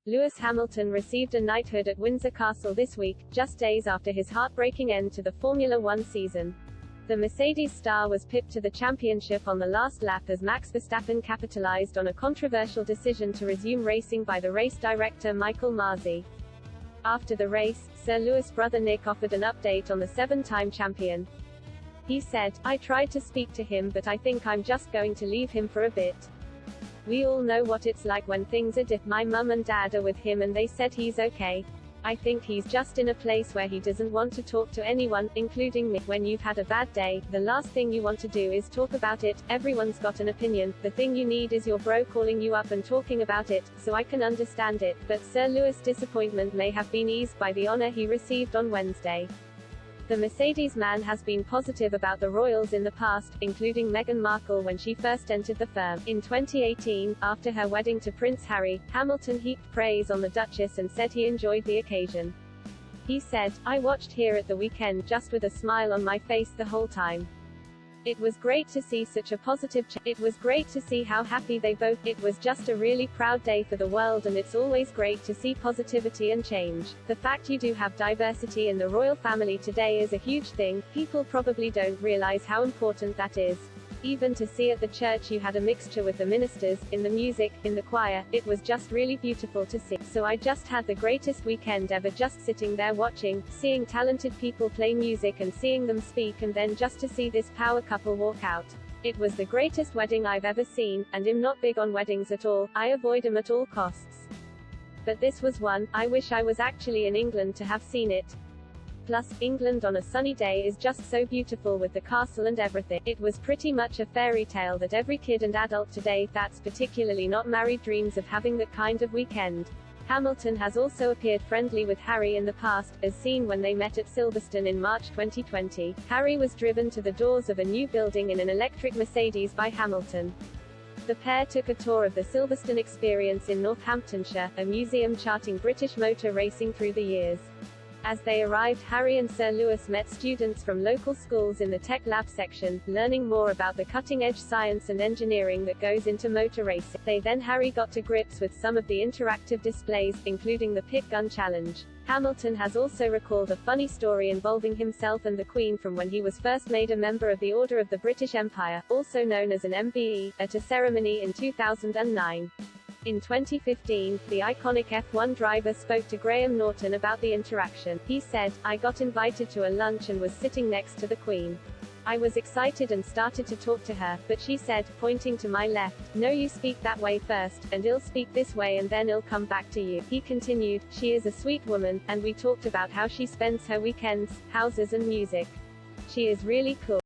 Lewis Hamilton received a knighthood at Windsor Castle this week, just days after his heartbreaking end to the Formula One season. The Mercedes star was pipped to the championship on the last lap as Max Verstappen capitalized on a controversial decision to resume racing by the race director Michael Masi. After the race, Sir Lewis' brother Nick offered an update on the seven-time champion. He said, "I tried to speak to him but I think I'm just going to leave him for a bit. We all know what it's like when things are diff. My mum and dad are with him and they said he's okay. I think he's just in a place where he doesn't want to talk to anyone, including me. When you've had a bad day, the last thing you want to do is talk about it. Everyone's got an opinion. The thing you need is your bro calling you up and talking about it, so I can understand it." But Sir Lewis' disappointment may have been eased by the honor he received on Wednesday. The Mercedes man has been positive about the royals in the past, including Meghan Markle when she first entered the firm. In 2018, after her wedding to Prince Harry, Hamilton heaped praise on the Duchess and said he enjoyed the occasion. He said, "I watched here at the weekend just with a smile on my face the whole time. It was great to see such a positive it was great to see how happy they both. It was just a really proud day for the world and it's always great to see positivity and change. The fact you do have diversity in the royal family today is a huge thing. People probably don't realize how important that is. Even to see at the church you had a mixture with the ministers, in the music, in the choir, it was just really beautiful to see. So I just had the greatest weekend ever just sitting there watching, seeing talented people play music and seeing them speak and then just to see this power couple walk out. It was the greatest wedding I've ever seen, and I'm not big on weddings at all, I avoid them at all costs. But this was one, I wish I was actually in England to have seen it. Plus, England on a sunny day is just so beautiful with the castle and everything. It was pretty much a fairy tale that every kid and adult today that's particularly not married dreams of having that kind of weekend." Hamilton has also appeared friendly with Harry in the past, as seen when they met at Silverstone in March 2020. Harry was driven to the doors of a new building in an electric Mercedes by Hamilton. The pair took a tour of the Silverstone Experience in Northamptonshire, a museum charting British motor racing through the years. As they arrived, Harry and Sir Lewis met students from local schools in the Tech Lab section, learning more about the cutting-edge science and engineering that goes into motor racing. Then Harry got to grips with some of the interactive displays, including the pit gun challenge. Hamilton has also recalled a funny story involving himself and the Queen from when he was first made a member of the Order of the British Empire, also known as an MBE, at a ceremony in 2009. In 2015, the iconic F1 driver spoke to Graham Norton about the interaction. He said, "I got invited to a lunch and was sitting next to the Queen. I was excited and started to talk to her, but she said, pointing to my left, 'No, you speak that way first, and I'll speak this way and then I'll come back to you.'" He continued, "She is a sweet woman, and we talked about how she spends her weekends, houses and music. She is really cool."